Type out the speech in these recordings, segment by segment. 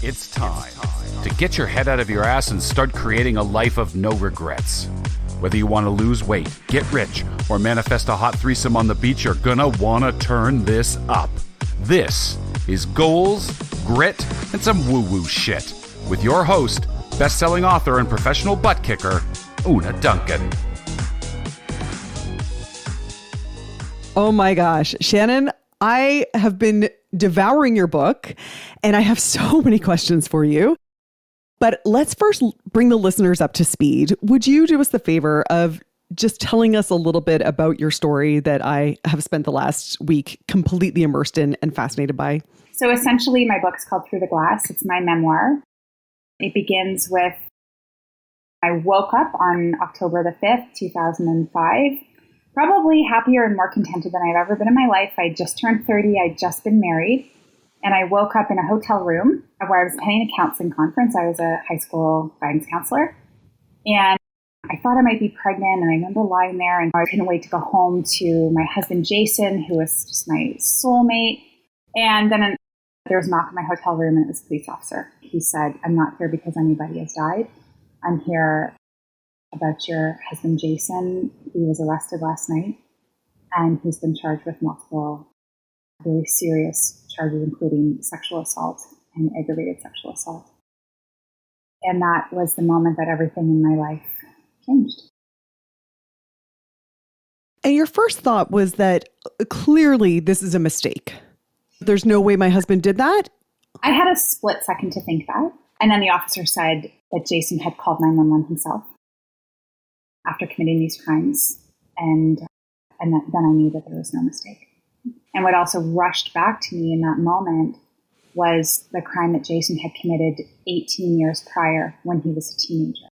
It's time to get your head out of your ass and start creating a life of no regrets. Whether you want to lose weight, get rich, or manifest a hot threesome on the beach, you're gonna want to turn this up. This is Goals, Grit, and some woo-woo shit with your host, best-selling author and professional butt kicker, Una Duncan. Oh my gosh, Shannon, I have been devouring your book and I have so many questions for you. But let's first bring the listeners up to speed. Would you do us the favor of just telling us a little bit about your story that I have spent the last week completely immersed in and fascinated by? So essentially, my book's called Through the Glass. It's my memoir. It begins with, I woke up on October the 5th, 2005, probably happier and more contented than I've ever been in my life. I just turned 30. I'd just been married. And I woke up in a hotel room where I was attending a counseling conference. I was a high school guidance counselor. And I thought I might be pregnant. And I remember lying there and I couldn't wait to go home to my husband, Jason, who was just my soulmate. And then there was a knock in my hotel room and it was a police officer. He said, "I'm not here because anybody has died. I'm here about your husband, Jason. He was arrested last night and he's been charged with multiple very serious charges, including sexual assault and aggravated sexual assault." And that was the moment that everything in my life changed. And your first thought was that clearly this is a mistake. There's no way my husband did that? I had a split second to think that. And then the officer said that Jason had called 911 himself after committing these crimes. And then I knew that there was no mistake. And what also rushed back to me in that moment was the crime that Jason had committed 18 years prior when he was a teenager.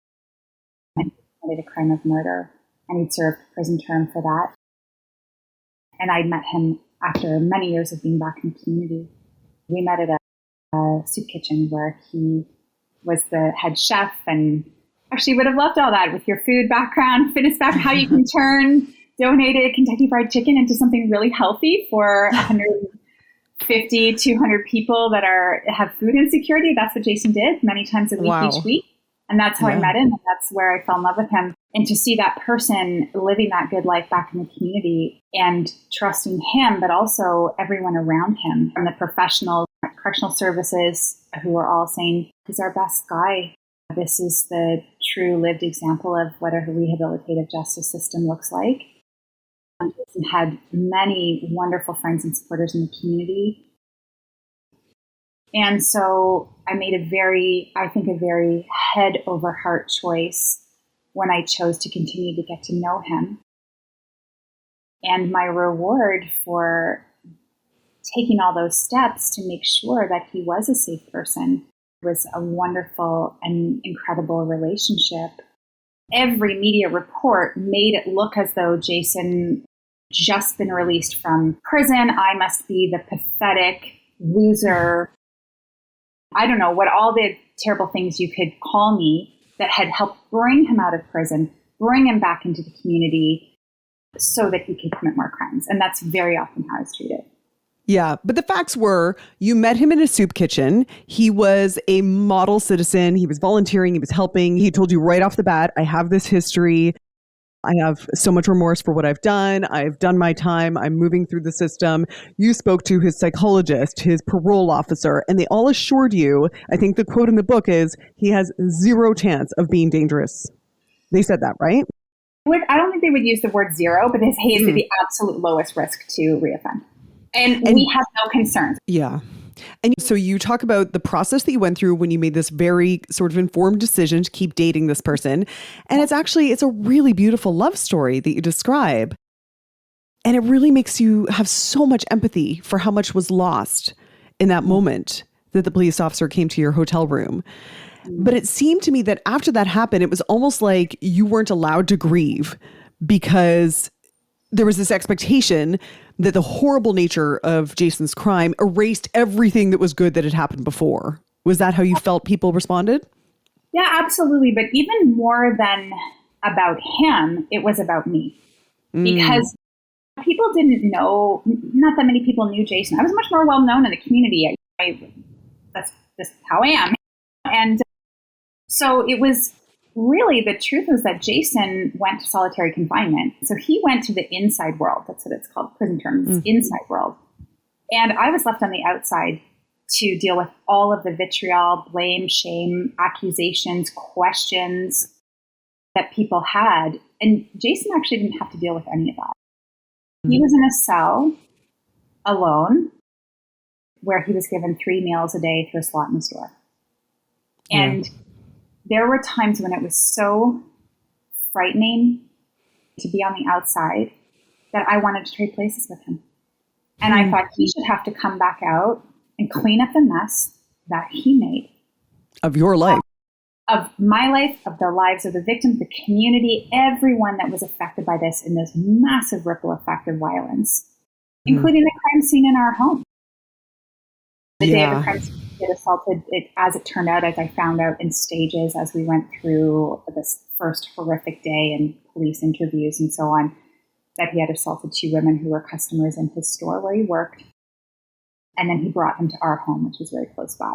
And he committed a crime of murder, and he'd served a prison term for that. And I'd met him after many years of being back in the community. We met at a soup kitchen where he was the head chef, and actually would have loved all that with your food background, fitness background, how you can turn donated Kentucky Fried Chicken into something really healthy for 150, 200 people that have food insecurity. That's what Jason did many times a week, each week. And that's how I met him. And that's where I fell in love with him. And to see that person living that good life back in the community and trusting him, but also everyone around him, from the professionals, correctional services, who are all saying, he's our best guy. This is the true lived example of what a rehabilitative justice system looks like. Jason had many wonderful friends and supporters in the community. And so I made a very head over heart choice when I chose to continue to get to know him. And my reward for taking all those steps to make sure that he was a safe person was a wonderful and incredible relationship. Every media report made it look as though Jason just been released from prison. I must be the pathetic loser. I don't know what all the terrible things you could call me that had helped bring him out of prison, bring him back into the community so that he could commit more crimes. And that's very often how I was treated. Yeah, but the facts were you met him in a soup kitchen. He was a model citizen. He was volunteering. He was helping. He told you right off the bat, I have this history. I have so much remorse for what I've done. I've done my time. I'm moving through the system. You spoke to his psychologist, his parole officer, and they all assured you, I think the quote in the book is, he has zero chance of being dangerous. They said that, right? I don't think they would use the word zero, but they say he's the absolute lowest risk to reoffend. And we have no concerns. Yeah. And so you talk about the process that you went through when you made this very sort of informed decision to keep dating this person. And it's a really beautiful love story that you describe. And it really makes you have so much empathy for how much was lost in that moment that the police officer came to your hotel room. But it seemed to me that after that happened, it was almost like you weren't allowed to grieve because there was this expectation that the horrible nature of Jason's crime erased everything that was good that had happened before. Was that how you felt people responded? Yeah, absolutely. But even more than about him, it was about me. Because people didn't know, not that many people knew Jason. I was much more well known in the community. That's this is how I am. And so it was really, the truth was that Jason went to solitary confinement. So he went to the inside world. That's what it's called, prison terms, inside world. And I was left on the outside to deal with all of the vitriol, blame, shame, accusations, questions that people had. And Jason actually didn't have to deal with any of that. He was in a cell alone where he was given 3 meals a day through a slot in the store. And there were times when it was so frightening to be on the outside that I wanted to trade places with him. And I thought he should have to come back out and clean up the mess that he made. Of your life. Of my life, of the lives of the victims, the community, everyone that was affected by this in this massive ripple effect of violence, including the crime scene in our home. The day of the crime scene, it assaulted, as it turned out, as I found out in stages as we went through this first horrific day and police interviews and so on, that he had assaulted 2 women who were customers in his store where he worked. And then he brought them to our home, which was very close by.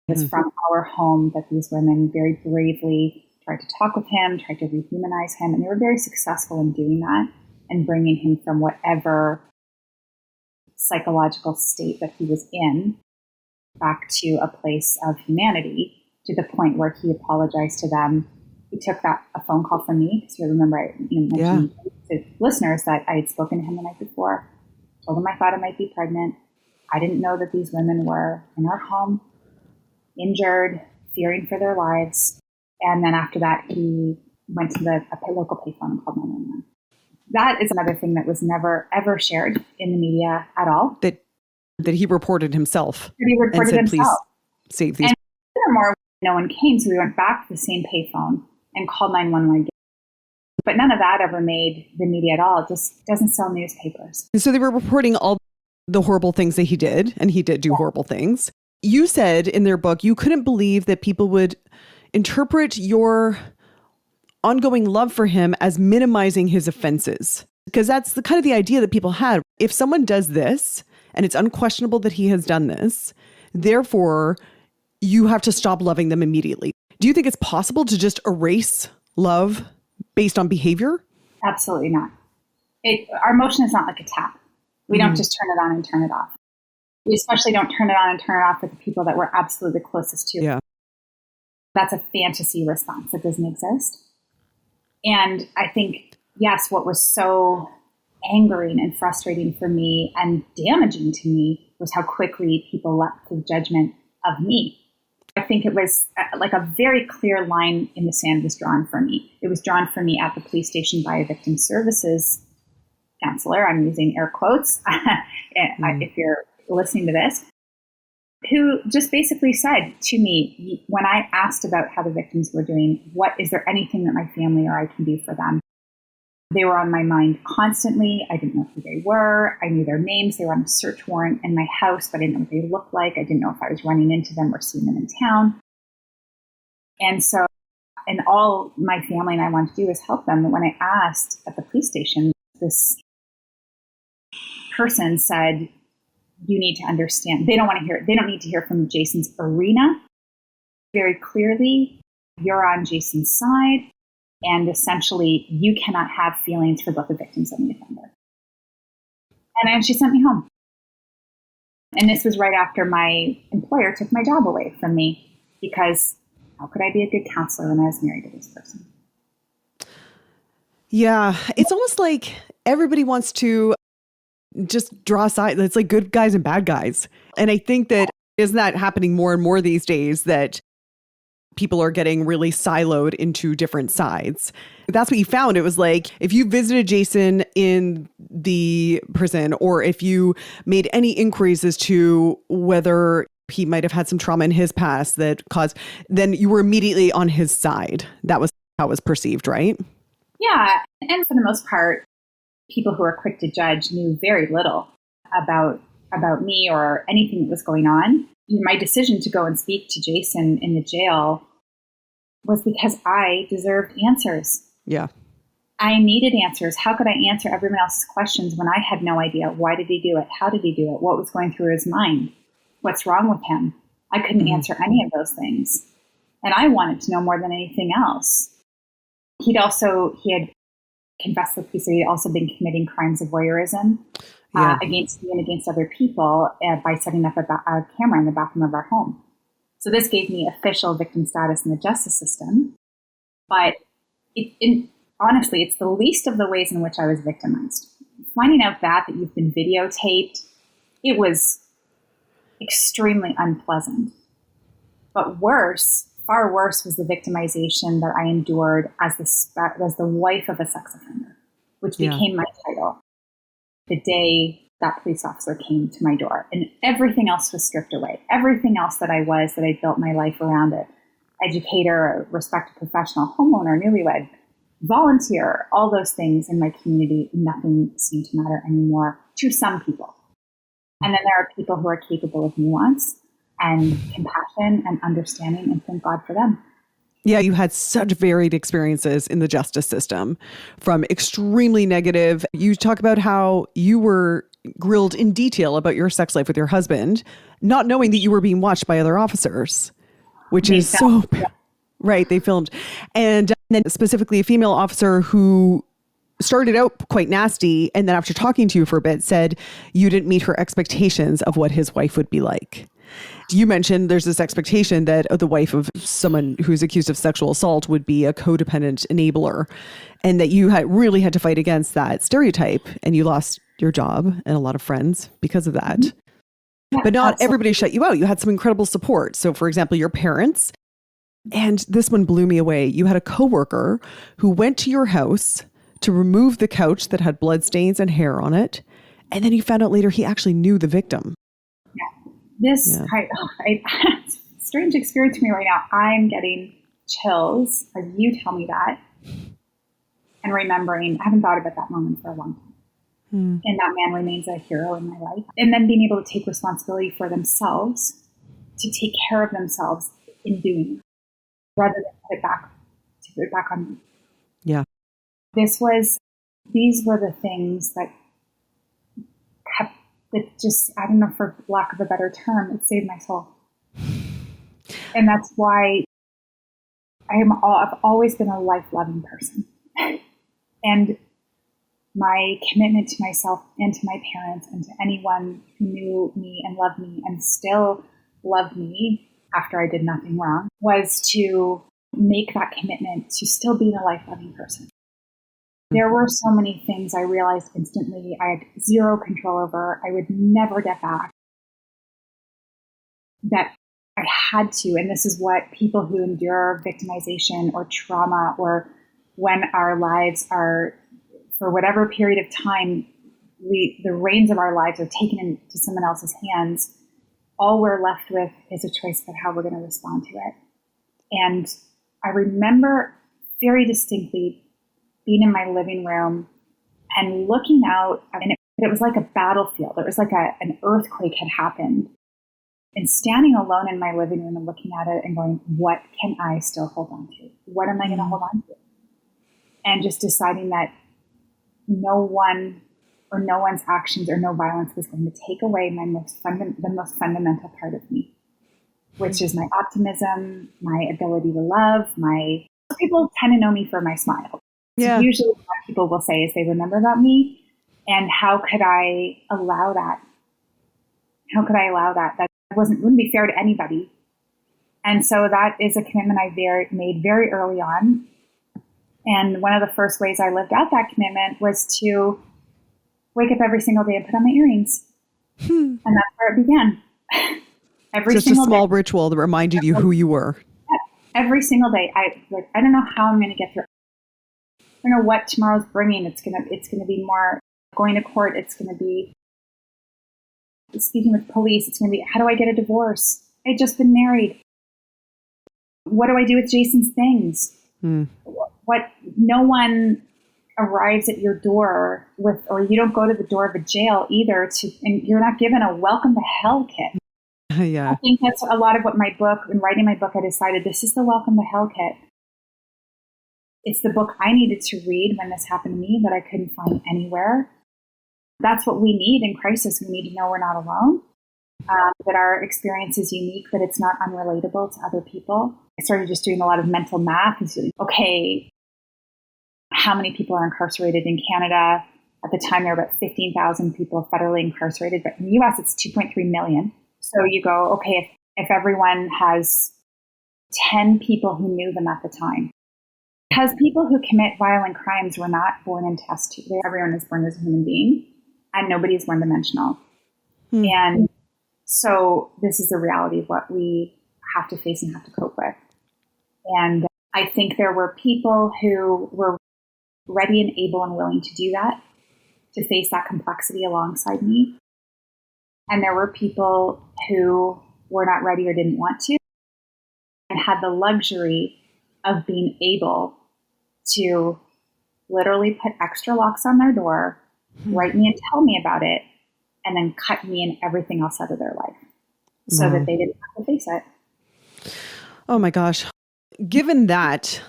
It was from our home that these women very bravely tried to talk with him, tried to rehumanize him. And they were very successful in doing that and bringing him from whatever psychological state that he was in back to a place of humanity, to the point where he apologized to them. He took a phone call from me, because you remember I mentioned to listeners that I had spoken to him the night before, told him I thought I might be pregnant. I didn't know that these women were in our home, injured, fearing for their lives. And then after that, he went to a local payphone and called 911. That is another thing that was never, ever shared in the media at all. That he reported himself. That he reported and said, himself. Please save these. And furthermore, no one came, so we went back to the same payphone and called 911 again. But none of that ever made the media at all. It just doesn't sell newspapers. And so they were reporting all the horrible things that he did, and he did do horrible things. You said in their book, you couldn't believe that people would interpret your ongoing love for him as minimizing his offenses. Because that's the kind of the idea that people had. If someone does this, and it's unquestionable that he has done this, therefore, you have to stop loving them immediately. Do you think it's possible to just erase love based on behavior? Absolutely not. Our emotion is not like a tap. We don't just turn it on and turn it off. We especially don't turn it on and turn it off with the people that we're absolutely closest to. Yeah. That's a fantasy response that doesn't exist. And I think, yes, what was so angering and frustrating for me and damaging to me was how quickly people leapt to judgment of me. I think it was like a very clear line in the sand was drawn for me. It was drawn for me at the police station by a victim services counselor. I'm using air quotes if you're listening to this, who just basically said to me, when I asked about how the victims were doing, is there anything that my family or I can do for them? They were on my mind constantly. I didn't know who they were. I knew their names. They were on a search warrant in my house, but I didn't know what they looked like. I didn't know if I was running into them or seeing them in town. And so, and all my family and I wanted to do is help them. And when I asked at the police station, this person said, you need to understand. They don't want to hear it. They don't need to hear from Jason's arena. Very clearly, you're on Jason's side. And essentially, you cannot have feelings for both the victims and the offender. And then she sent me home. And this was right after my employer took my job away from me, because how could I be a good counselor when I was married to this person? Yeah, it's almost like everybody wants to just draw sides. It's like good guys and bad guys. And I think that isn't that happening more and more these days, that people are getting really siloed into different sides. That's what you found. It was like, if you visited Jason in the prison, or if you made any inquiries as to whether he might have had some trauma in his past that caused, then you were immediately on his side. That was how it was perceived, right? Yeah. And for the most part, people who are quick to judge knew very little about me or anything that was going on. My decision to go and speak to Jason in the jail was because I deserved answers. Yeah. I needed answers. How could I answer everyone else's questions when I had no idea? Why did he do it? How did he do it? What was going through his mind? What's wrong with him? I couldn't answer any of those things. And I wanted to know more than anything else. He had confessed to the police that he'd also been committing crimes of voyeurism against me and against other people by setting up a camera in the bathroom of our home. So this gave me official victim status in the justice system. But honestly, it's the least of the ways in which I was victimized. Finding out that you've been videotaped, it was extremely unpleasant. But far worse was the victimization that I endured as the wife of a sex offender, which became my title the day that police officer came to my door. And everything else was stripped away. Everything else that I was, that I built my life around it. Educator, respected professional, homeowner, newlywed, volunteer, all those things in my community, nothing seemed to matter anymore to some people. And then there are people who are capable of nuance and compassion and understanding, and thank God for them. Yeah, you had such varied experiences in the justice system, from extremely negative. You talk about how you were grilled in detail about your sex life with your husband, not knowing that you were being watched by other officers, which is so... Right, they filmed. And then specifically a female officer who started out quite nasty, and then after talking to you for a bit said you didn't meet her expectations of what his wife would be like. You mentioned there's this expectation that the wife of someone who's accused of sexual assault would be a codependent enabler, and that you really had to fight against that stereotype, and you lost your job and a lot of friends because of that. Yeah, but not everybody shut you out. You had some incredible support. So for example, your parents, and this one blew me away. You had a coworker who went to your house to remove the couch that had bloodstains and hair on it. And then you found out later he actually knew the victim. It's a strange experience for me right now. I'm getting chills as you tell me that, and remembering, I haven't thought about that moment for a long time. And that man remains a hero in my life. And then being able to take responsibility for themselves, to take care of themselves in doing it, rather than put it back on me. Yeah. These were the things that kept it just, I don't know, for lack of a better term, it saved my soul. And that's why I've always been a life-loving person. And my commitment to myself and to my parents and to anyone who knew me and loved me and still loved me after I did nothing wrong was to make that commitment to still being a life-loving person. There were so many things I realized instantly I had zero control over, I would never get back, that I had to. And this is what people who endure victimization or trauma, or when our lives are, for whatever period of time, the reins of our lives are taken into someone else's hands, all we're left with is a choice about how we're going to respond to it. And I remember very distinctly being in my living room and looking out, and it was like a battlefield. It was like an earthquake had happened. And standing alone in my living room and looking at it and going, what can I still hold on to? What am I going to hold on to? And just deciding that no one or no one's actions or no violence was going to take away the most fundamental part of me, which is my optimism, my ability to love. People tend to know me for my smile. Yeah. So usually what people will say is they remember about me, and how could I allow that? How could I allow that? That wouldn't be fair to anybody. And so that is a commitment I made very early on. And one of the first ways I lived out that commitment was to wake up every single day and put on my earrings. And that's where it began. Just a small ritual that reminded you who you were. Every single day. I don't know how I'm going to get through. I don't know what tomorrow's bringing. It's gonna be more going to court. It's going to be speaking with police. It's going to be, how do I get a divorce? I'd just been married. What do I do with Jason's things? What? No one arrives at your door or you don't go to the door of a jail either and you're not given a welcome to hell kit. Yeah. I think that's a lot of what in writing my book, I decided this is the welcome to hell kit. It's the book I needed to read when this happened to me that I couldn't find anywhere. That's what we need in crisis. We need to know we're not alone. that our experience is unique, but it's not unrelatable to other people. I started just doing a lot of mental math and saying, okay, how many people are incarcerated in Canada? At the time, there were about 15,000 people federally incarcerated, but in the US, it's 2.3 million. So you go, okay, if everyone has 10 people who knew them at the time, because people who commit violent crimes were not born in test tube. Everyone is born as a human being, and nobody is one-dimensional. And so this is the reality of what we have to face and have to cope with. And I think there were people who were ready and able and willing to do that, to face that complexity alongside me. And there were people who were not ready or didn't want to, and had the luxury of being able to literally put extra locks on their door, write me and tell me about it, and then cut me and everything else out of their life so that they didn't have to face it. Oh my gosh. Given that,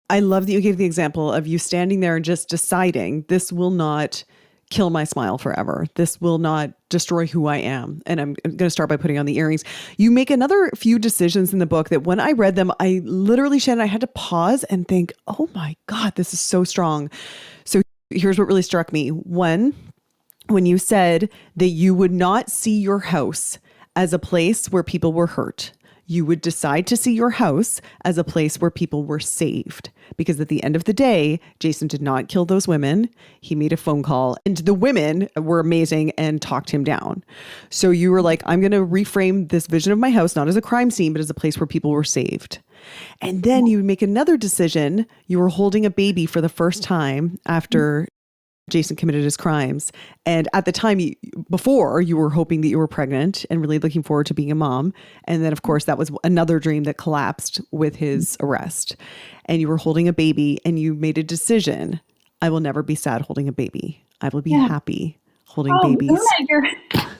I love that you gave the example of you standing there and just deciding this will not kill my smile forever. This will not destroy who I am. And I'm going to start by putting on the earrings. You make another few decisions in the book that when I read them, I literally, Shannon, I had to pause and think, oh my God, this is so strong. So here's what really struck me. One, when you said that you would not see your house as a place where people were hurt. You would decide to see your house as a place where people were saved. Because at the end of the day, Jason did not kill those women. He made a phone call and the women were amazing and talked him down. So you were like, I'm going to reframe this vision of my house, not as a crime scene, but as a place where people were saved. And then you make another decision. You were holding a baby for the first time after Jason committed his crimes. And at the time before, you were hoping that you were pregnant and really looking forward to being a mom. And then, of course, that was another dream that collapsed with his arrest. And you were holding a baby and you made a decision. I will never be sad holding a baby. I will be happy holding babies. Gosh,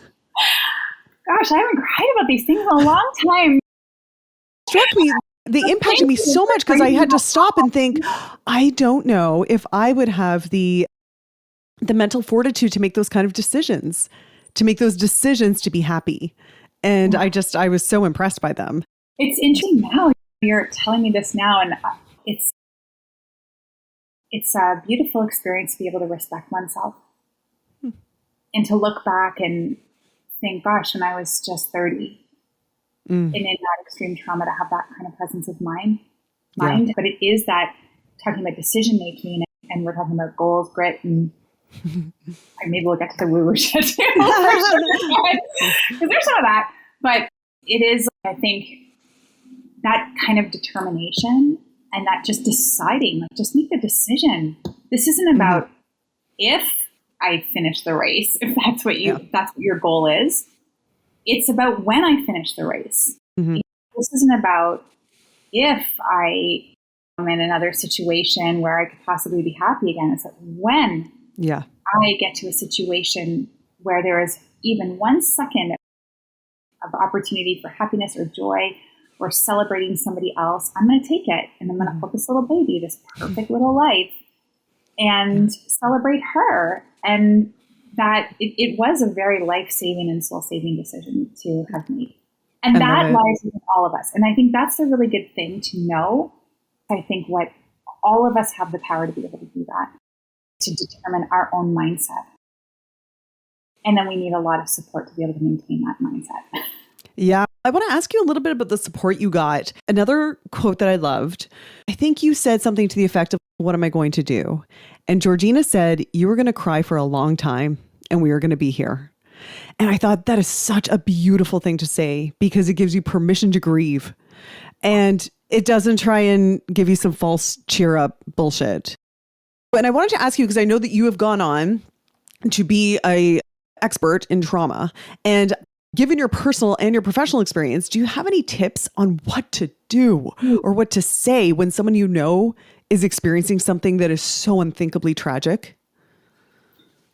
I haven't cried about these things in a long time. Struck me. They impacted me so much because I had to stop and think, I don't know if I would have the mental fortitude to make those kind of decisions, to make those decisions to be happy. And I was so impressed by them. It's interesting now. You're telling me this now, and it's a beautiful experience to be able to respect oneself and to look back and think, gosh, when I was just 30 and in that extreme trauma, to have that kind of presence of mind. But it is that talking about decision making, and we're talking about goals, grit, and maybe we'll get to the woo-woo shit too, because there's some of that. But it is, I think, that kind of determination and that just deciding, like, just make the decision. This isn't about if I finish the race, if that's what that's what your goal is. It's about when I finish the race. This isn't about if I am in another situation where I could possibly be happy again. It's like when I get to a situation where there is even 1 second of opportunity for happiness or joy or celebrating somebody else, I'm going to take it. And I'm going to hold this little baby, this perfect little life, and celebrate her. And that it was a very life-saving and soul-saving decision to have made. And that lies within all of us. And I think that's a really good thing to know. I think what all of us have the power to be able to do that, to determine our own mindset. And then we need a lot of support to be able to maintain that mindset. Yeah. I want to ask you a little bit about the support you got. Another quote that I loved, I think you said something to the effect of, what am I going to do? And Georgina said, you were going to cry for a long time and we are going to be here. And I thought that is such a beautiful thing to say, because it gives you permission to grieve. And it doesn't try and give you some false cheer up bullshit. And I wanted to ask you, because I know that you have gone on to be an expert in trauma. And given your personal and your professional experience, do you have any tips on what to do or what to say when someone you know is experiencing something that is so unthinkably tragic?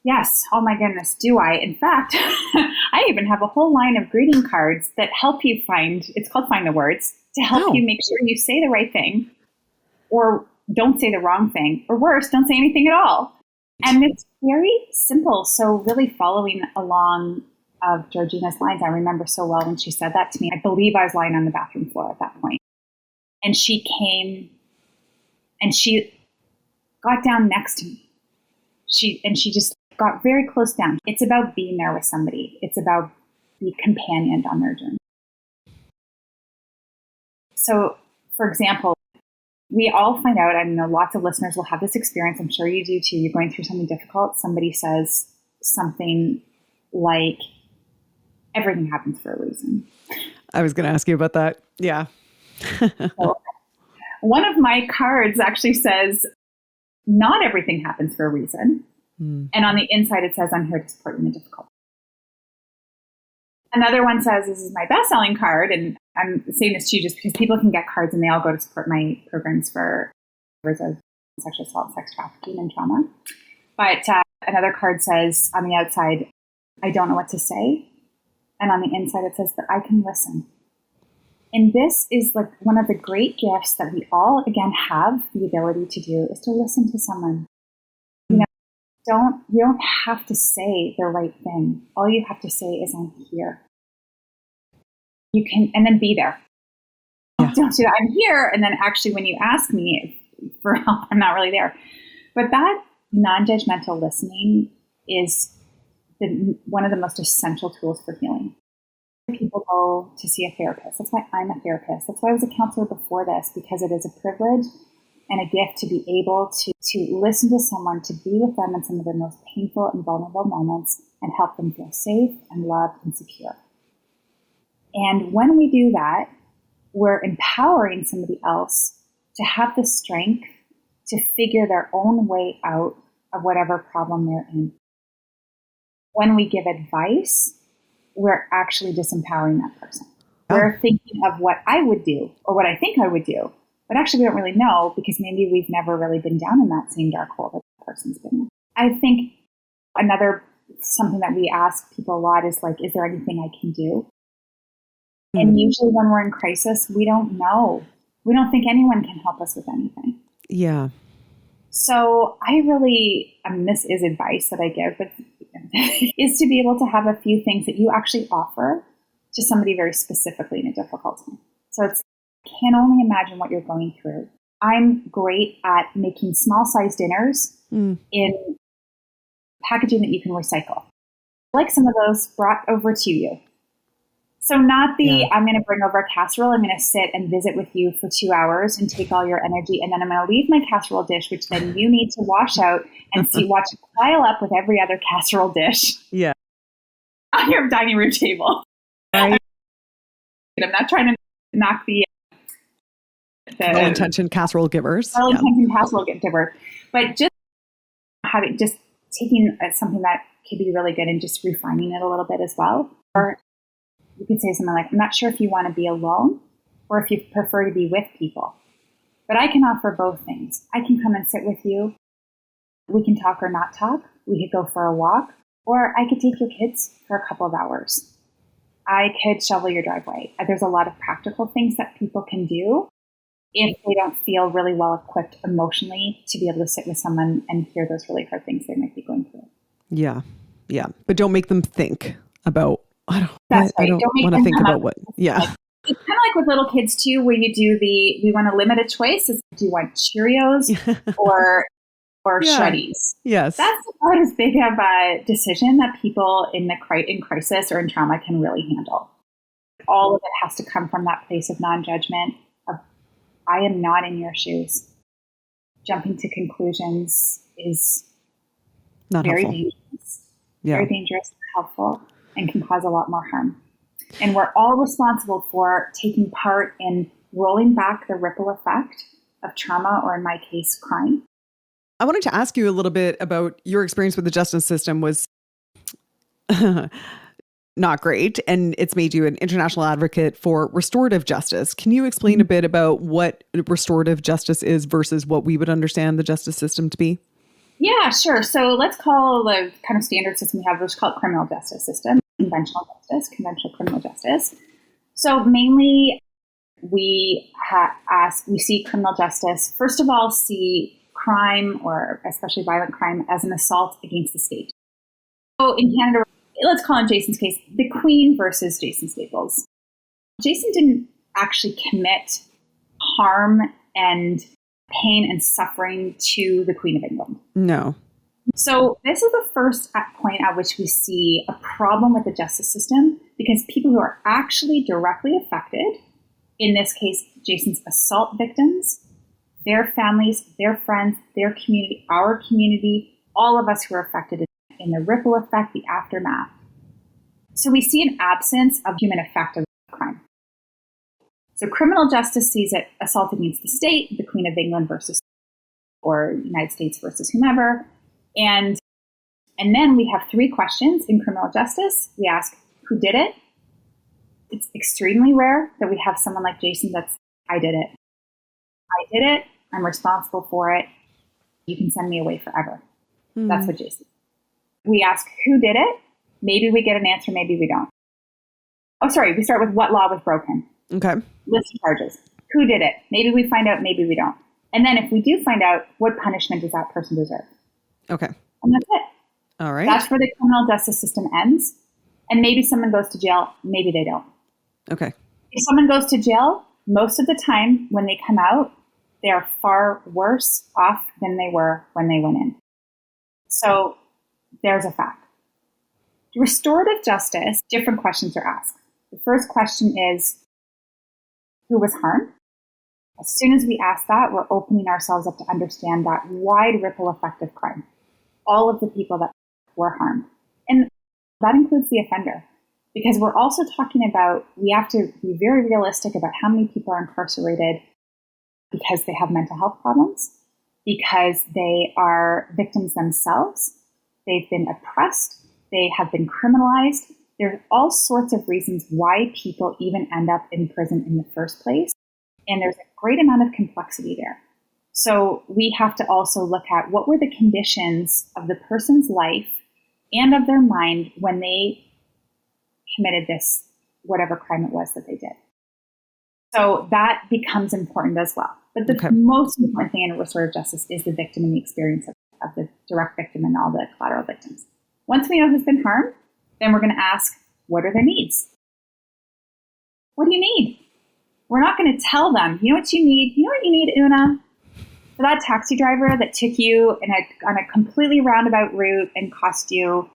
Yes. Oh my goodness. Do I? In fact, I even have a whole line of greeting cards that help you it's called Find the Words, to help you make sure you say the right thing, or don't say the wrong thing, or worse, don't say anything at all. And it's very simple. So really following along of Georgina's lines. I remember so well when she said that to me. I believe I was lying on the bathroom floor at that point. And she came and she got down next to me. She just got very close down. It's about being there with somebody. It's about being companioned on their journey. So, for example, we all find out, I know lots of listeners will have this experience. I'm sure you do too. You're going through something difficult. Somebody says something like, everything happens for a reason. I was going to ask you about that. Yeah. So, one of my cards actually says, not everything happens for a reason. And on the inside, it says, I'm here to support you in a difficult. Another one says, this is my best-selling card. And I'm saying this to you just because people can get cards and they all go to support my programs for survivors of sexual assault, sex trafficking, and trauma. But another card says, on the outside, I don't know what to say. And on the inside, it says that I can listen. And this is like one of the great gifts that we all, again, have the ability to do, is to listen to someone. You don't have to say the right thing. All you have to say is, I'm here. You can, and then be there. Yeah. Don't do that. I'm here. And then actually, when you ask me for help, I'm not really there. But that non-judgmental listening is one of the most essential tools for healing. People go to see a therapist. That's why I'm a therapist. That's why I was a counselor before this, because it is a privilege and a gift to be able to listen to someone, to be with them in some of their most painful and vulnerable moments and help them feel safe and loved and secure. And when we do that, we're empowering somebody else to have the strength to figure their own way out of whatever problem they're in. When we give advice, we're actually disempowering that person. We're thinking of what I would do or what I think I would do. But actually, we don't really know because maybe we've never really been down in that same dark hole that the person's been in. I think something that we ask people a lot is like, is there anything I can do? And usually when we're in crisis, we don't know. We don't think anyone can help us with anything. Yeah. So this is advice that I give, but is to be able to have a few things that you actually offer to somebody very specifically in a difficult time. So it's, can only imagine what you're going through. I'm great at making small size dinners in packaging that you can recycle. I like some of those brought over to you. So not I'm going to bring over a casserole. I'm going to sit and visit with you for 2 hours and take all your energy. And then I'm going to leave my casserole dish, which then you need to wash out and watch it pile up with every other casserole dish. Yeah. On your dining room table. Right. I'm not trying to knock the well-intentioned casserole givers. Well-intentioned casserole giver. But just taking something that could be really good and just refining it a little bit as well. Or you could say something like, I'm not sure if you want to be alone or if you prefer to be with people. But I can offer both things. I can come and sit with you. We can talk or not talk. We could go for a walk. Or I could take your kids for a couple of hours. I could shovel your driveway. There's a lot of practical things that people can do if they don't feel really well equipped emotionally to be able to sit with someone and hear those really hard things they might be going through. Yeah. Yeah. But don't make them think about, I don't want to think about what. Yeah. Like, it's kind of like with little kids too, where you do we want to limit a choice. Do you want Cheerios or Shreddies? Yes. That's about as big of a decision that people in crisis or in trauma can really handle. All of it has to come from that place of non-judgment. I am not in your shoes. Jumping to conclusions is not very helpful. Dangerous. Yeah. Very dangerous, helpful, and can cause a lot more harm. And we're all responsible for taking part in rolling back the ripple effect of trauma, or in my case, crime. I wanted to ask you a little bit about your experience with the justice system was not great, and it's made you an international advocate for restorative justice. Can you explain a bit about what restorative justice is versus what we would understand the justice system to be? Yeah, sure. So let's call the kind of standard system we have, let's call it criminal justice system, conventional criminal justice. So mainly we see criminal justice, first of all, see crime, or especially violent crime, as an assault against the state. So in Canada, let's call in Jason's case, the Queen versus Jason Staples. Jason didn't actually commit harm and pain and suffering to the Queen of England. No. So this is the first point at which we see a problem with the justice system, because people who are actually directly affected, in this case, Jason's assault victims, their families, their friends, their community, our community, all of us who are affected in the ripple effect, the aftermath. So we see an absence of human effect of crime. So criminal justice sees it assault against the state, the Queen of England versus, or United States versus whomever. And then we have 3 questions in criminal justice. We ask, who did it? It's extremely rare that we have someone like Jason that's, I did it. I did it. I'm responsible for it. You can send me away forever. That's what Jason. We ask, who did it? Maybe we get an answer, maybe we don't. Oh, sorry. We start with what law was broken. Okay. List of charges. Who did it? Maybe we find out, maybe we don't. And then if we do find out, what punishment does that person deserve? Okay. And that's it. All right. That's where the criminal justice system ends. And maybe someone goes to jail, maybe they don't. Okay. If someone goes to jail, most of the time when they come out, they are far worse off than they were when they went in. So there's a fact. Restorative justice, different questions are asked. The first question is, who was harmed? As soon as we ask that, we're opening ourselves up to understand that wide ripple effect of crime. All of the people that were harmed. And that includes the offender. Because we're also talking about, we have to be very realistic about how many people are incarcerated because they have mental health problems, because they are victims themselves, they've been oppressed, they have been criminalized. There are all sorts of reasons why people even end up in prison in the first place. And there's a great amount of complexity there. So we have to also look at what were the conditions of the person's life and of their mind when they committed this, whatever crime it was that they did. So that becomes important as well. But the most important thing in restorative justice is the victim and the experience of the direct victim and all the collateral victims. Once we know who's been harmed, then we're going to ask, what are their needs? What do you need? We're not going to tell them, you know what you need? You know what you need, Una? For that taxi driver that took you on a completely roundabout route and cost you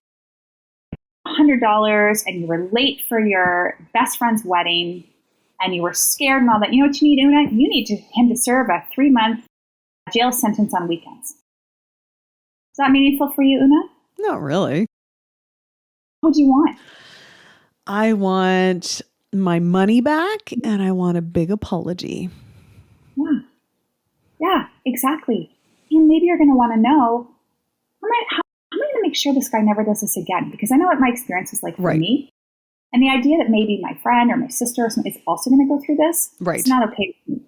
$100 and you were late for your best friend's wedding and you were scared and all that. You know what you need, Una? You need him to serve a 3-month jail sentence on weekends. Is that meaningful for you, Una? Not really. What do you want? I want my money back and I want a big apology. Yeah, exactly. And maybe you're going to want to know, how am I going to make sure this guy never does this again? Because I know what my experience was like for me. And the idea that maybe my friend or my sister or someone is also going to go through this, it's not okay with me.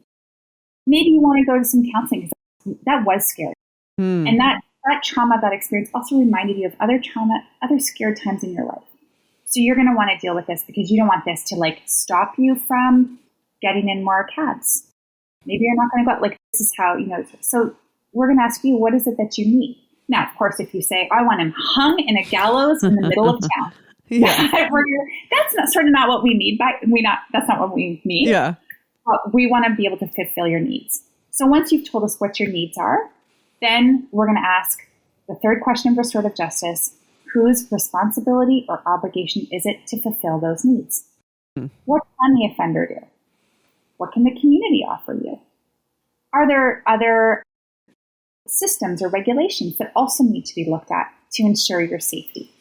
Maybe you want to go to some counseling because that was scary. And that trauma, that experience also reminded you of other trauma, other scared times in your life. So you're going to want to deal with this because you don't want this to stop you from getting in more cabs. Maybe you're not going to go out. This is how, so we're going to ask you, what is it that you need? Now, of course, if you say, I want him hung in a gallows in the middle of town. That's not what we need. That's not what we need. Yeah. But we want to be able to fulfill your needs. So once you've told us what your needs are, then we're going to ask the third question of restorative justice, whose responsibility or obligation is it to fulfill those needs? What can the offender do? What can the community offer you? Are there other systems or regulations that also need to be looked at to ensure your safety?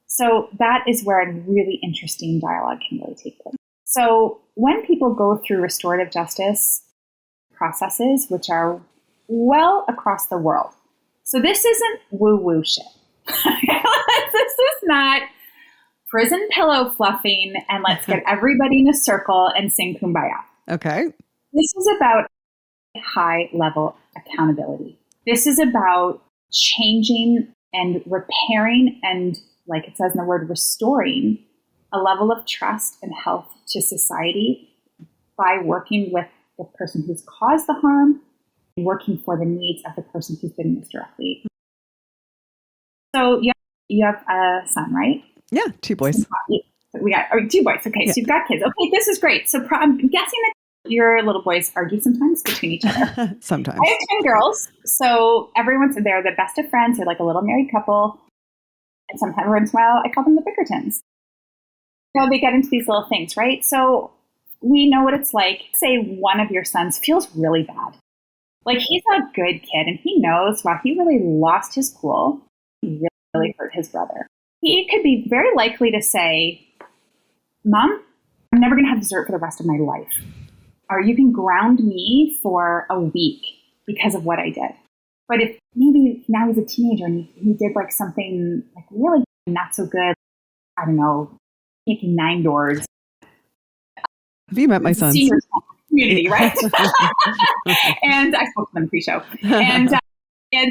So that is where a really interesting dialogue can really take place. So when people go through restorative justice processes, which are well across the world, so this isn't woo-woo shit. This is not prison pillow fluffing and let's get everybody in a circle and sing Kumbaya. Okay. This is about high level accountability. This is about changing and repairing and, like it says in the word, restoring a level of trust and health to society by working with the person who's caused the harm and working for the needs of the person who's been misdirected. So you have a son, right? Yeah, two boys. We got two boys. Okay, so you've got kids. Okay, this is great. So I'm guessing that your little boys argue sometimes between each other. Sometimes. I have twin girls, so they're the best of friends. They're like a little married couple. And sometimes once in a while, I call them the Bickertons. So they get into these little things, right? So we know what it's like. Say one of your sons feels really bad. Like he's a good kid and he knows, wow, he really lost his cool. He really hurt his brother. He could be very likely to say, Mom, I'm never going to have dessert for the rest of my life. Or you can ground me for a week because of what I did. But if maybe now he's a teenager and he did like something like really not so good, I don't know, making 9 doors. Have you met my sons? Senior community, right? And I spoke to them pre-show. And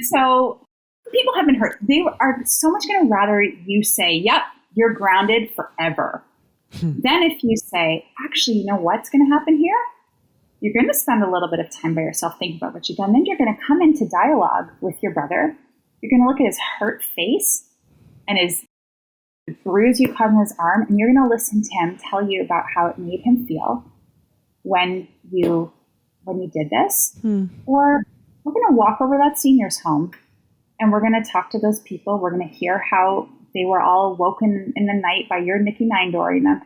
so people have been hurt. They are so much going to rather you say, yep, you're grounded forever. Then if you say, actually, you know what's going to happen here? You're going to spend a little bit of time by yourself thinking about what you've done. Then you're going to come into dialogue with your brother. You're going to look at his hurt face and his bruise you caused on his arm, and you're going to listen to him tell you about how it made him feel when you did this. Or we're going to walk over that senior's home and we're going to talk to those people. We're going to hear how they were all woken in the night by your Nicky Nine-dooring them.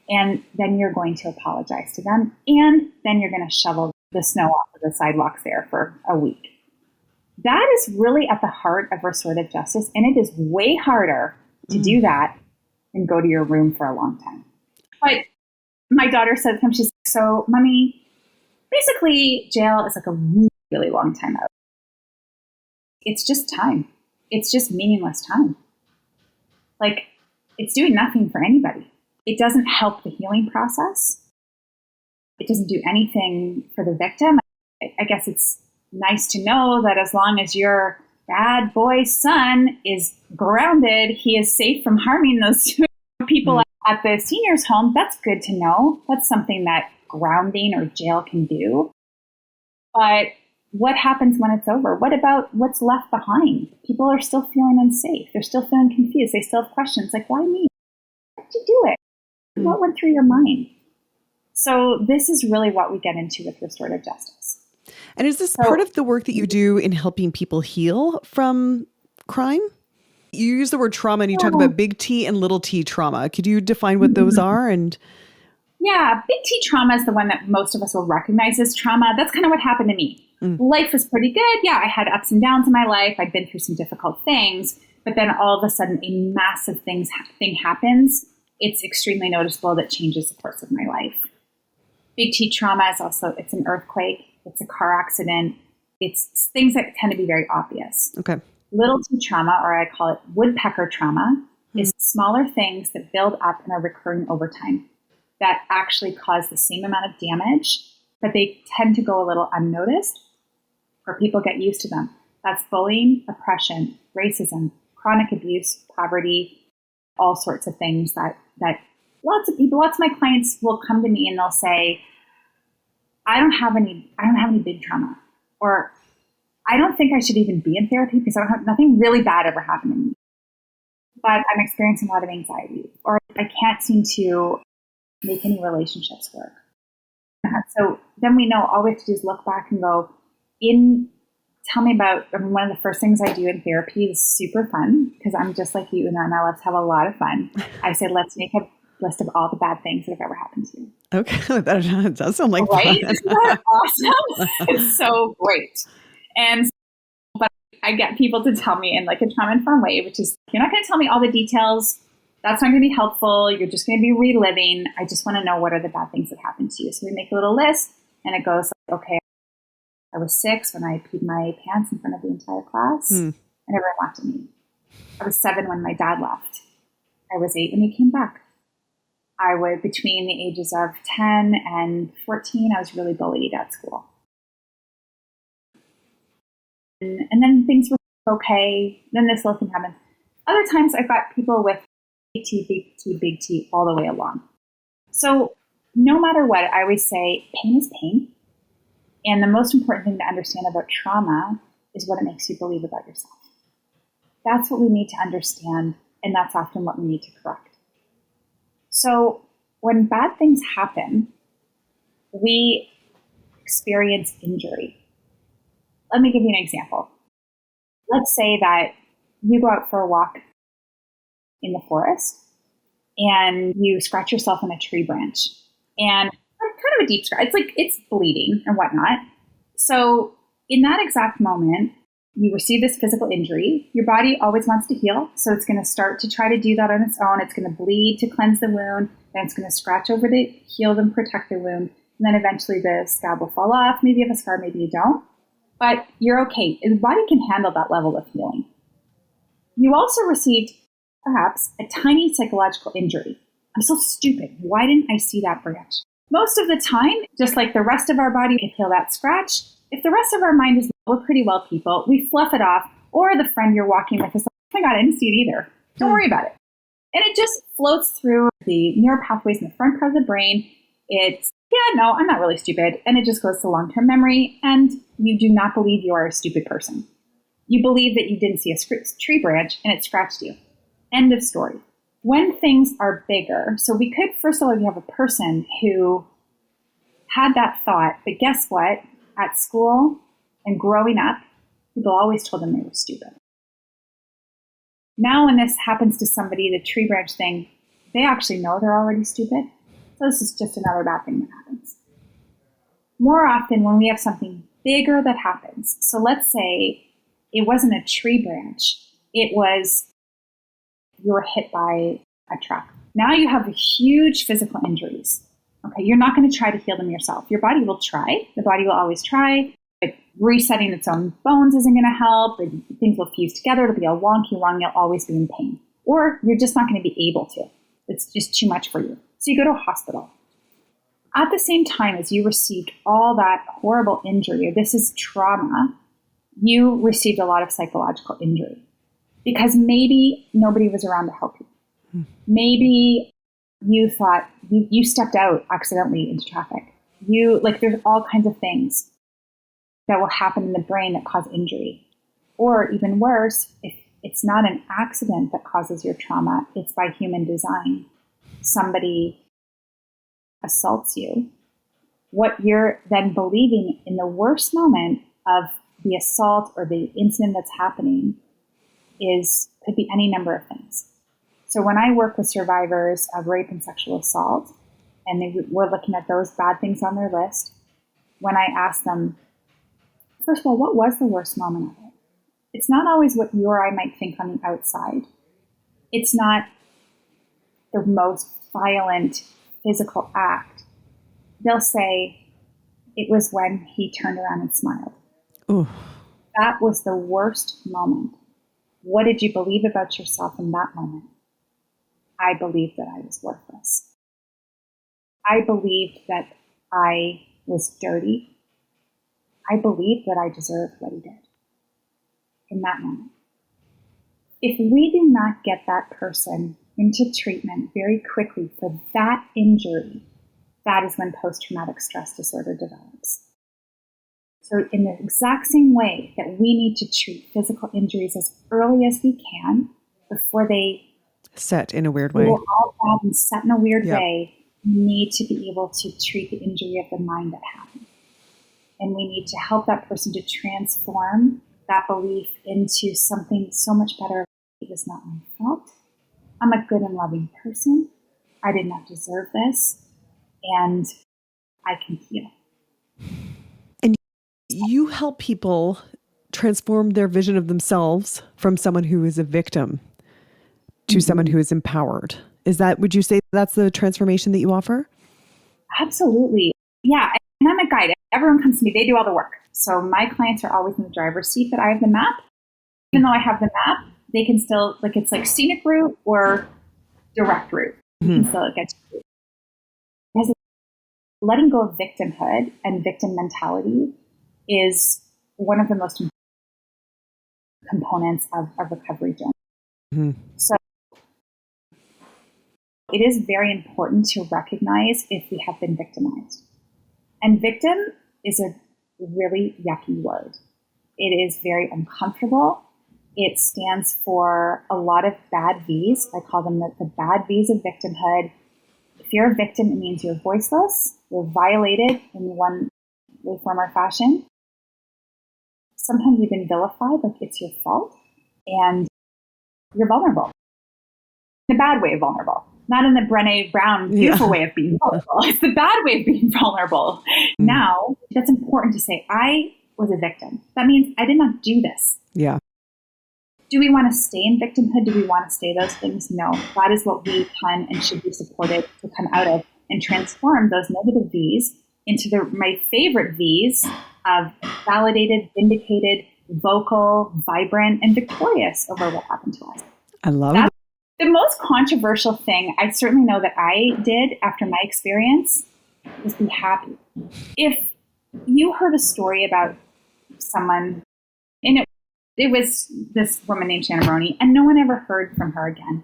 And then you're going to apologize to them. And then you're going to shovel the snow off of the sidewalks there for a week. That is really at the heart of restorative justice. And it is way harder to do that than go to your room for a long time. But my daughter said to him, she's like, so, Mommy, basically jail is like a really, really long time out. It's just time. It's just meaningless time. Like, it's doing nothing for anybody. It doesn't help the healing process. It doesn't do anything for the victim. I guess it's nice to know that as long as your bad boy's son is grounded, he is safe from harming those two people at the senior's home. That's good to know. That's something that grounding or jail can do. But what happens when it's over? What about what's left behind? People are still feeling unsafe. They're still feeling confused. They still have questions like, why me? Why did you do it? What went through your mind? So this is really what we get into with restorative justice. And is this part of the work that you do in helping people heal from crime? You use the word trauma and you talk about big T and little t trauma. Could you define what those are? And yeah, big T trauma is the one that most of us will recognize as trauma. That's kind of what happened to me. Life was pretty good. Yeah, I had ups and downs in my life. I'd been through some difficult things. But then all of a sudden, a massive thing happens. It's extremely noticeable that changes the course of my life. Big T trauma is also, it's an earthquake. It's a car accident. It's things that tend to be very obvious. Okay. Little T trauma, or I call it woodpecker trauma, is smaller things that build up and are recurring over time that actually cause the same amount of damage, but they tend to go a little unnoticed or people get used to them. That's bullying, oppression, racism, chronic abuse, poverty, all sorts of things that lots of my clients will come to me and they'll say, I don't have any big trauma, or I don't think I should even be in therapy because nothing really bad ever happened to me, but I'm experiencing a lot of anxiety, or I can't seem to make any relationships work. So then we know all we have to do is look back and go, tell me about, one of the first things I do in therapy is super fun because I'm just like you and I love to have a lot of fun. I say, let's make a list of all the bad things that have ever happened to you. Okay, that does sound like right? fun. Isn't that awesome? It's so great. But I get people to tell me in like a trauma-informed way, which is, you're not going to tell me all the details. That's not going to be helpful. You're just going to be reliving. I just want to know what are the bad things that happened to you. So we make a little list and it goes like, okay, I was 6 when I peed my pants in front of the entire class and everyone laughed at me. I was 7 when my dad left. I was 8 when he came back. I was between the ages of 10 and 14, I was really bullied at school. And then things were okay. Then this little thing happened. Other times I've got people with big T, big T, big T all the way along. So no matter what, I always say pain is pain. And the most important thing to understand about trauma is what it makes you believe about yourself. That's what we need to understand And that's often what we need to correct. So when bad things happen, we experience injury. Let me give you an example. Let's say that you go out for a walk in the forest and you scratch yourself on a tree branch. And kind of a deep scratch. It's like it's bleeding and whatnot. So in that exact moment, you receive this physical injury. Your body always wants to heal. So it's going to start to try to do that on its own. It's going to bleed to cleanse the wound. Then it's going to scratch over to heal and protect the wound. And then eventually the scab will fall off. Maybe you have a scar, maybe you don't. But you're okay. The body can handle that level of healing. You also received perhaps a tiny psychological injury. I'm so stupid. Why didn't I see that branch? Most of the time, just like the rest of our body can heal that scratch, if the rest of our mind is, we're pretty well people, we fluff it off, or the friend you're walking with is like, oh my God, I didn't see it either. Don't worry about it. And it just floats through the neural pathways in the front part of the brain. It's, yeah, no, I'm not really stupid. And it just goes to long-term memory. And you do not believe you are a stupid person. You believe that you didn't see a tree branch and it scratched you. End of story. When things are bigger, so we could, first of all, you have a person who had that thought, but guess what? At school and growing up, people always told them they were stupid. Now when this happens to somebody, the tree branch thing, they actually know they're already stupid. So this is just another bad thing that happens. More often when we have something bigger that happens, so let's say it wasn't a tree branch, it was you were hit by a truck. Now you have huge physical injuries. Okay, you're not going to try to heal them yourself. Your body will try. The body will always try. But resetting its own bones isn't going to help. And things will fuse together. It'll be all wonky, wrong. You'll always be in pain. Or you're just not going to be able to. It's just too much for you. So you go to a hospital. At the same time as you received all that horrible injury, this is trauma, you received a lot of psychological injury. Because maybe nobody was around to help you. Maybe you thought you stepped out accidentally into traffic. There's all kinds of things that will happen in the brain that cause injury. Or even worse, if it's not an accident that causes your trauma, it's by human design. Somebody assaults you. What you're then believing in the worst moment of the assault or the incident that's happening could be any number of things. So when I work with survivors of rape and sexual assault, and we're looking at those bad things on their list, when I ask them, first of all, what was the worst moment of it? It's not always what you or I might think on the outside. It's not the most violent physical act. They'll say, it was when he turned around and smiled. Ooh. That was the worst moment. What did you believe about yourself in that moment? I believed that I was worthless. I believed that I was dirty. I believed that I deserved what he did in that moment. If we do not get that person into treatment very quickly for that injury, that is when post-traumatic stress disorder develops. So in the exact same way that we need to treat physical injuries as early as we can before they set in a weird way. All bad and set in a weird Yep. way, we need to be able to treat the injury of the mind that happened. And we need to help that person to transform that belief into something so much better. It was not my fault. I'm a good and loving person. I did not deserve this. And I can heal. And you help people transform their vision of themselves from someone who is a victim to someone who is empowered. Would you say that's the transformation that you offer? Absolutely. Yeah. And I'm a guide. Everyone comes to me. They do all the work. So my clients are always in the driver's seat, but I have the map. Even though I have the map, they can still, it's like scenic route or direct route. You can still get to it. Because letting go of victimhood and victim mentality is one of the most important components of a recovery journey. Mm-hmm. So it is very important to recognize if we have been victimized. And victim is a really yucky word. It is very uncomfortable. It stands for a lot of bad V's. I call them the bad V's of victimhood. If you're a victim, it means you're voiceless, you're violated in one way, form, or fashion. Sometimes you've been vilified, like it's your fault, and you're vulnerable. In a bad way of vulnerable. Not in the Brené Brown beautiful way of being vulnerable. It's the bad way of being vulnerable. Now, that's important to say. I was a victim. That means I did not do this. Yeah. Do we want to stay in victimhood? Do we want to stay those things? No. That is what we can and should be supported to come out of and transform those negative V's into my favorite V's of validated, vindicated, vocal, vibrant, and victorious over what happened to us. I love it. The most controversial thing I certainly know that I did after my experience was be happy. If you heard a story about someone, and it was this woman named Shannon Moroney, and no one ever heard from her again.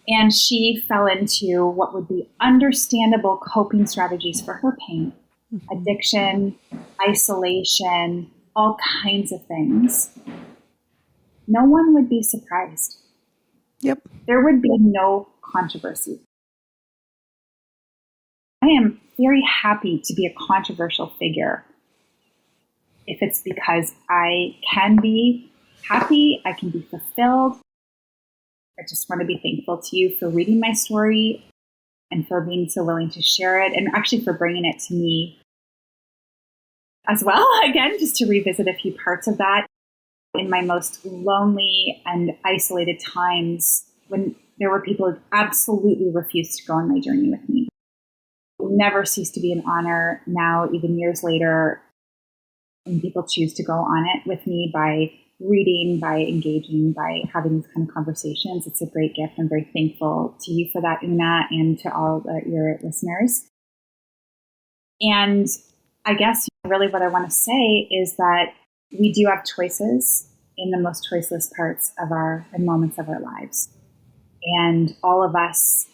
And she fell into what would be understandable coping strategies for her pain, addiction, isolation, all kinds of things. No one would be surprised. Yep. There would be no controversy. I am very happy to be a controversial figure if it's because I can be happy, I can be fulfilled. I just want to be thankful to you for reading my story and for being so willing to share it, and actually for bringing it to me as well. Again, just to revisit a few parts of that. In my most lonely and isolated times, when there were people who absolutely refused to go on my journey with me. It will never cease to be an honor now, even years later, when people choose to go on it with me by reading, by engaging, by having these kind of conversations. It's a great gift. I'm very thankful to you for that, Una, and to all your listeners. And I guess really what I want to say is that we do have choices in the most choiceless parts of and moments of our lives. And all of us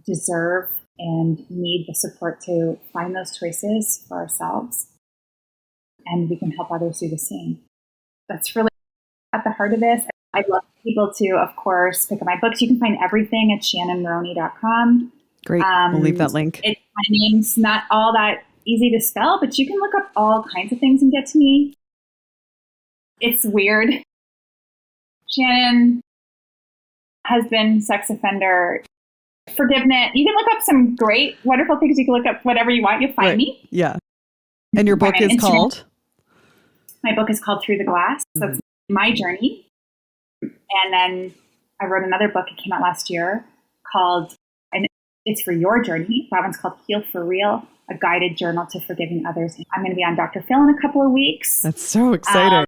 deserve and need the support to find those choices for ourselves. And we can help others do the same. That's really at the heart of this. I'd love people to, of course, pick up my books. You can find everything at shannonmoroney.com. Great. We'll leave that link. My name's not all that easy to spell, but you can look up all kinds of things and get to me. It's weird. Shannon, husband, sex offender, forgiveness. You can look up some great, wonderful things. You can look up whatever you want. You'll find me. Yeah. And your book is called? My book is called Through the Glass. So it's my journey. And then I wrote another book. It came out last year called, and it's for your journey. That one's called Heal for Real, a guided journal to forgiving others. I'm going to be on Dr. Phil in a couple of weeks. That's so exciting.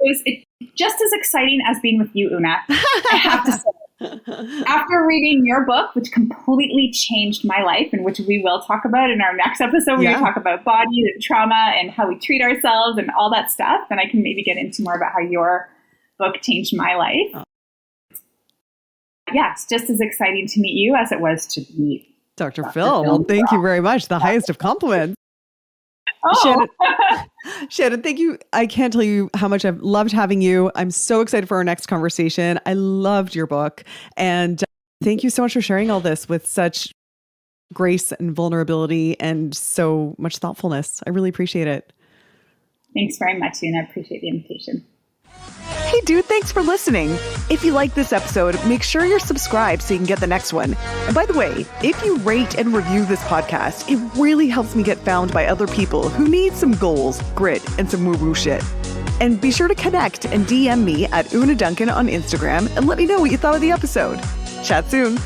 It was just as exciting as being with you, Una. I have to say. After reading your book, which completely changed my life, and which we will talk about in our next episode, we talk about body and trauma and how we treat ourselves and all that stuff. And I can maybe get into more about how your book changed my life. Yeah, it's just as exciting to meet you as it was to meet Dr. Phil. Well, thank you very much. The highest of compliments. Oh. Shannon, thank you. I can't tell you how much I've loved having you. I'm so excited for our next conversation. I loved your book. And thank you so much for sharing all this with such grace and vulnerability and so much thoughtfulness. I really appreciate it. Thanks very much, and I appreciate the invitation. Hey dude, thanks for listening. If you like this episode, make sure you're subscribed so you can get the next one. And by the way, if you rate and review this podcast, it really helps me get found by other people who need some goals, grit, and some woo-woo shit. And be sure to connect and DM me at Una Duncan on Instagram and let me know what you thought of the episode. Chat soon.